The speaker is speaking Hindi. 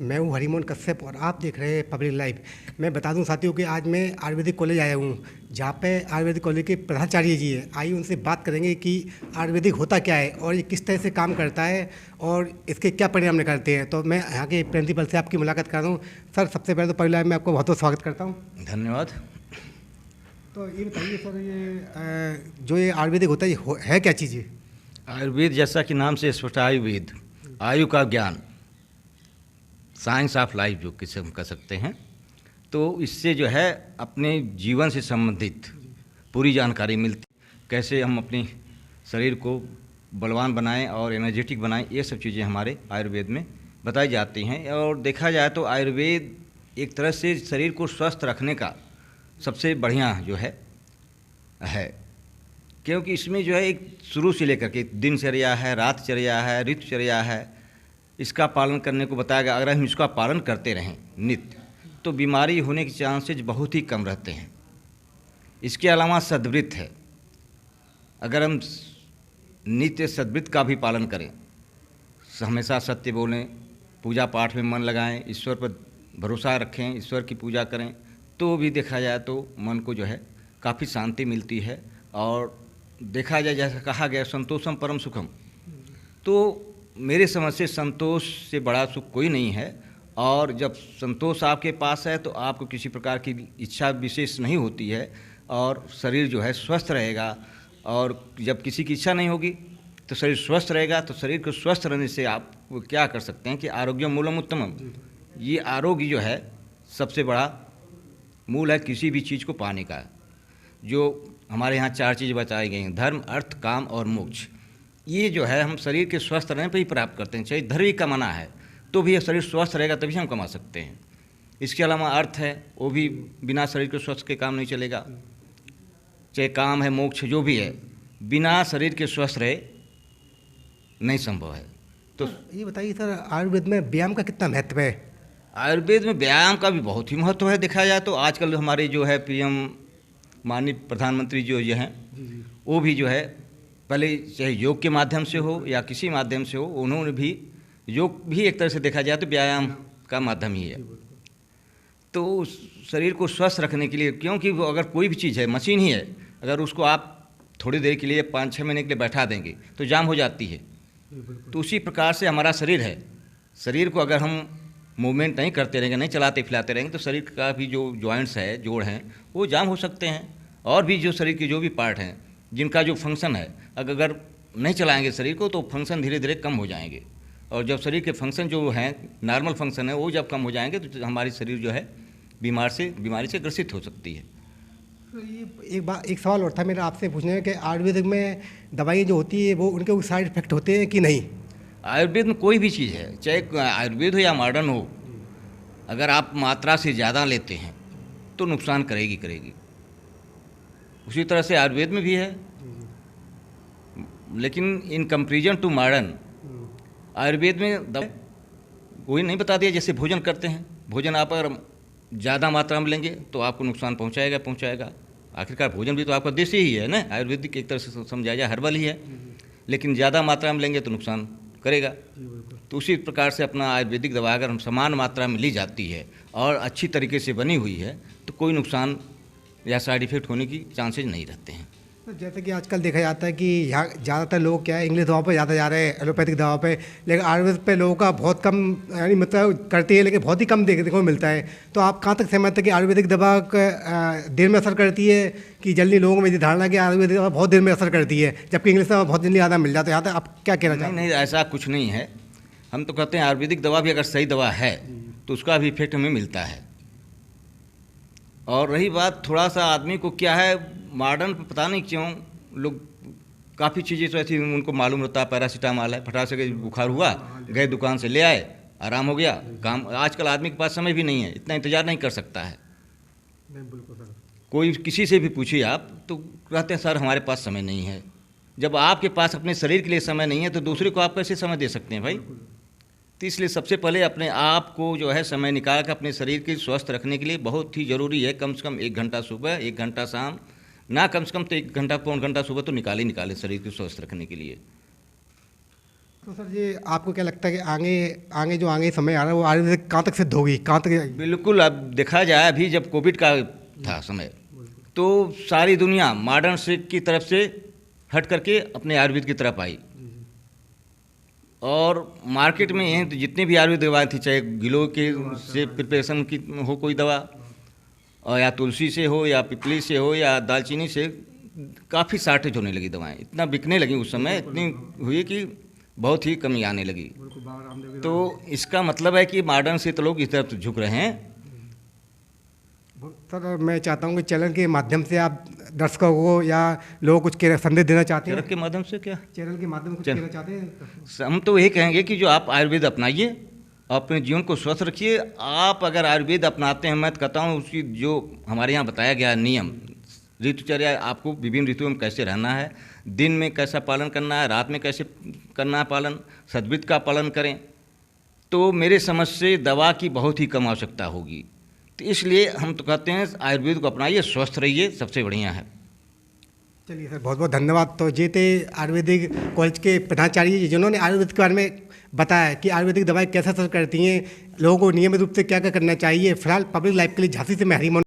मैं हूँ हरिमोहन कश्यप और आप देख रहे हैं पब्लिक लाइव। मैं बता दूं साथियों कि आज मैं आयुर्वेदिक कॉलेज आया हूँ, जहाँ पे आयुर्वेदिक कॉलेज के प्रधानाचार्य जी हैं। आइए उनसे बात करेंगे कि आयुर्वेदिक होता क्या है और ये किस तरह से काम करता है और इसके क्या परिणाम निकलते हैं। तो मैं यहाँ के प्रिंसिपल से आपकी मुलाकात कर रहा हूँ। सर, सबसे पहले तो पब्लिक लाइव में आपको बहुत बहुत स्वागत करता हूँ। धन्यवाद। तो ये बताइए सर, जो ये आयुर्वेदिक होता है ये है क्या चीज़? आयुर्वेद जैसा कि नाम से स्पष्ट, आयुर्वेद आयु का ज्ञान, साइंस ऑफ लाइफ जो किसे हम कह सकते हैं। तो इससे जो है अपने जीवन से संबंधित पूरी जानकारी मिलती, कैसे हम अपने शरीर को बलवान बनाएं और एनर्जेटिक बनाएं, ये सब चीज़ें हमारे आयुर्वेद में बताई जाती हैं। और देखा जाए तो आयुर्वेद एक तरह से शरीर को स्वस्थ रखने का सबसे बढ़िया जो है क्योंकि इसमें जो है एक शुरू से लेकर के दिनचर्या है, रातचर्या है, ऋतुचर्या है, इसका पालन करने को बताया गया। अगर हम इसका पालन करते रहें नित्य तो बीमारी होने के चांसेज बहुत ही कम रहते हैं। इसके अलावा सद्वृत्त है, अगर हम नित्य सद्वृत्त का भी पालन करें, हमेशा सत्य बोलें, पूजा पाठ में मन लगाएं, ईश्वर पर भरोसा रखें, ईश्वर की पूजा करें, तो भी देखा जाए तो मन को जो है काफ़ी शांति मिलती है। और देखा जाए जैसा कहा गया संतोषम परम सुखम, तो मेरे समझ से संतोष से बड़ा सुख कोई नहीं है। और जब संतोष आपके पास है तो आपको किसी प्रकार की इच्छा विशेष नहीं होती है और शरीर जो है स्वस्थ रहेगा। और जब किसी की इच्छा नहीं होगी तो शरीर स्वस्थ रहेगा। तो शरीर को स्वस्थ रहने से आप क्या कर सकते हैं कि आरोग्य मूलम उत्तमम, ये आरोग्य जो है सबसे बड़ा मूल है किसी भी चीज़ को पाने का। जो हमारे यहाँ 4 चीज़ बताई गई हैं, धर्म, अर्थ, काम और मोक्ष, ये जो है हम शरीर के स्वस्थ रहने पर ही प्राप्त करते हैं। चाहे धर्म ही कमाना है तो भी शरीर स्वस्थ रहेगा तभी हम कमा सकते हैं। इसके अलावा अर्थ है, वो भी बिना शरीर के स्वस्थ के काम नहीं चलेगा। चाहे काम है, मोक्ष जो भी है, बिना शरीर के स्वस्थ रहे नहीं संभव है। तो ये बताइए सर, आयुर्वेद में व्यायाम का कितना महत्व है? आयुर्वेद में व्यायाम का भी बहुत ही महत्व है। देखा जाए तो आजकल हमारे जो है पीएम माननीय प्रधानमंत्री जो ये हैं, वो भी जो है पहले चाहे योग के माध्यम से हो या किसी माध्यम से हो, उन्होंने भी योग भी एक तरह से देखा जाए तो व्यायाम का माध्यम ही है। तो शरीर को स्वस्थ रखने के लिए, क्योंकि वो अगर कोई भी चीज़ है मशीन ही है, अगर उसको आप थोड़ी देर के लिए 5-6 महीने के लिए बैठा देंगे तो जाम हो जाती है। तो उसी प्रकार से हमारा शरीर है, शरीर को अगर हम मूवमेंट नहीं करते रहेंगे, नहीं चलाते फिलाते रहेंगे तो शरीर का भी जो जॉइंट्स है, जोड़ हैं, वो जाम हो सकते हैं। और भी जो शरीर के जो भी पार्ट हैं जिनका जो फंक्शन है, अगर नहीं चलाएंगे शरीर को तो फंक्शन धीरे धीरे कम हो जाएंगे। और जब शरीर के फंक्शन जो हैं, नॉर्मल फंक्शन है, वो जब कम हो जाएंगे तो हमारी शरीर जो है बीमारी से ग्रसित हो सकती है। तो ये एक सवाल और था मेरा आपसे पूछने है कि आयुर्वेदिक में दवाइयाँ जो होती है वो उनके साइड इफेक्ट होते हैं कि नहीं? आयुर्वेद में कोई भी चीज़ है, चाहे आयुर्वेद हो या मॉडर्न हो, अगर आप मात्रा से ज़्यादा लेते हैं तो नुकसान करेगी। उसी तरह से आयुर्वेद में भी है, लेकिन in comparison to modern Ayurveda में दवा कोई नहीं बता दिया। जैसे भोजन करते हैं, भोजन आप अगर ज़्यादा मात्रा में लेंगे तो आपको नुकसान पहुंचाएगा। आखिरकार भोजन भी तो आपका देसी ही है ना, आयुर्वेदिक एक तरह से समझाया जाए हर्बल ही है, लेकिन ज़्यादा मात्रा में लेंगे तो नुकसान करेगा। तो उसी प्रकार से अपना आयुर्वेदिक दवा अगर हम समान मात्रा में ली जाती है और अच्छी तरीके से बनी हुई है तो कोई नुकसान या साइड इफ़ेक्ट होने की चांसेज नहीं रहते हैं। तो जैसे कि आजकल देखा जाता है कि यहाँ ज़्यादातर लोग क्या है, इंग्लिश दवाओं पे ज़्यादा जा रहे हैं, एलोपैथिक दवाओं पे, लेकिन आयुर्वेद पे लोगों का बहुत कम, यानी मतलब करती है लेकिन बहुत ही कम देखने को मिलता है। तो आप कहाँ तक सहमत है कि आयुर्वेदिक दवा देर में असर करती है कि जल्दी? लोगों में ये धारणा कि आयुर्वेदिक दवा बहुत देर में असर करती है जबकि इंग्लिश दवा बहुत जल्दी ज़्यादा मिल जाता है। यहाँ तक आप क्या कहना चाहते हैं? नहीं, ऐसा कुछ नहीं है। हम तो कहते हैं आयुर्वेदिक दवा भी अगर सही दवा है तो उसका भी इफेक्ट हमें मिलता है। और रही बात थोड़ा सा आदमी को क्या है, मॉडर्न पता नहीं क्यों लोग काफ़ी चीज़ें तो ऐसी उनको मालूम रहता है, पैरासीटामॉल है, फटाक से बुखार हुआ, गए दुकान से ले आए, आराम हो गया काम। आजकल आदमी के पास समय भी नहीं है, इतना इंतज़ार नहीं कर सकता है। बिल्कुल सर। कोई किसी से भी पूछिए आप तो कहते हैं सर हमारे पास समय नहीं है। जब आपके पास अपने शरीर के लिए समय नहीं है तो दूसरे को आप कैसे समय दे सकते हैं भाई? तो इसलिए सबसे पहले अपने आप को जो है समय निकाल कर अपने शरीर के स्वस्थ रखने के लिए बहुत ही ज़रूरी है। कम से कम 1 घंटा सुबह, 1 घंटा शाम, ना कम से कम तो 1 घंटा पौन घंटा सुबह तो निकाले शरीर को स्वस्थ रखने के लिए। तो सर ये आपको क्या लगता है कि आगे समय आ रहा है वो आयुर्वेदिक कहाँ तक सिद्ध होगी, कहाँ तक जाएगी? बिल्कुल। अब देखा जाए, अभी जब कोविड का था समय, तो सारी दुनिया मॉडर्न से की तरफ से हट करके अपने आयुर्वेद की तरफ आई। और मार्केट में ये जितने भी आयुर्वेद दवाएँ थी, चाहे गिलोय के से प्रिपरेशन की हो कोई दवा, और या तुलसी से हो या पिपली से हो या दालचीनी से, काफ़ी शॉर्टेज होने लगी दवाएं। इतना बिकने लगी उस समय, इतनी हुई कि बहुत ही कमी आने लगी। तो इसका मतलब है कि मॉडर्न से तो लोग इस तरफ झुक रहे हैं। सर मैं चाहता हूँ कि चैनल के माध्यम से आप दर्शकों को या लोगों को कुछ संदेश देना चाहते हैं। चरक के माध्यम से क्या? चैनल के माध्यम से कुछ कहना चाहते हैं? हम तो यही कहेंगे कि जो आप आयुर्वेद अपनाइए, अपने जीवन को स्वस्थ रखिए। आप अगर आयुर्वेद अपनाते हैं, मैं तो कहता हूँ उसकी जो हमारे यहाँ बताया गया नियम, ऋतुचर्या, आपको विभिन्न ऋतुओं में कैसे रहना है, दिन में कैसा पालन करना है, रात में कैसे करना है पालन, सद्वृत का पालन करें, तो मेरे समझ से दवा की बहुत ही कम आवश्यकता होगी। तो इसलिए हम तो कहते हैं आयुर्वेद को अपनाइए, स्वस्थ रहिए, सबसे बढ़िया है। चलिए सर, बहुत बहुत धन्यवाद। तो ये थे आयुर्वेदिक कॉलेज के प्रधानाचार्य जिन्होंने आयुर्वेद के बारे में बताया कि आयुर्वेदिक दवाएं कैसे असर करती हैं, लोगों को नियमित रूप से क्या क्या करना चाहिए। फिलहाल पब्लिक लाइफ के लिए झांसी से मैं हरिमोहन